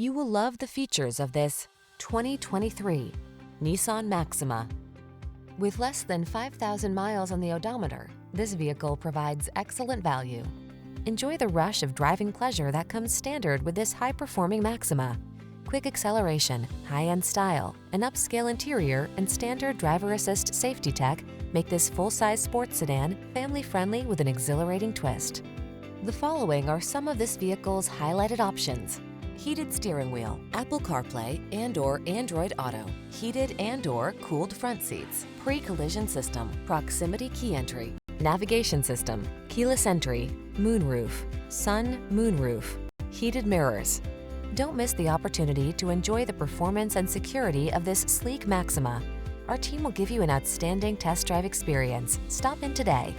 You will love the features of this 2023 Nissan Maxima. With less than 5,000 miles on the odometer, this vehicle provides excellent value. Enjoy the rush of driving pleasure that comes standard with this high-performing Maxima. Quick acceleration, high-end style, an upscale interior, and standard driver assist safety tech make this full-size sports sedan family-friendly with an exhilarating twist. The following are some of this vehicle's highlighted options: heated steering wheel, Apple CarPlay and/or Android Auto, heated and/or cooled front seats, pre-collision system, proximity key entry, navigation system, keyless entry, moonroof, moonroof, heated mirrors. Don't miss the opportunity to enjoy the performance and security of this sleek Maxima. Our team will give you an outstanding test drive experience. Stop in today.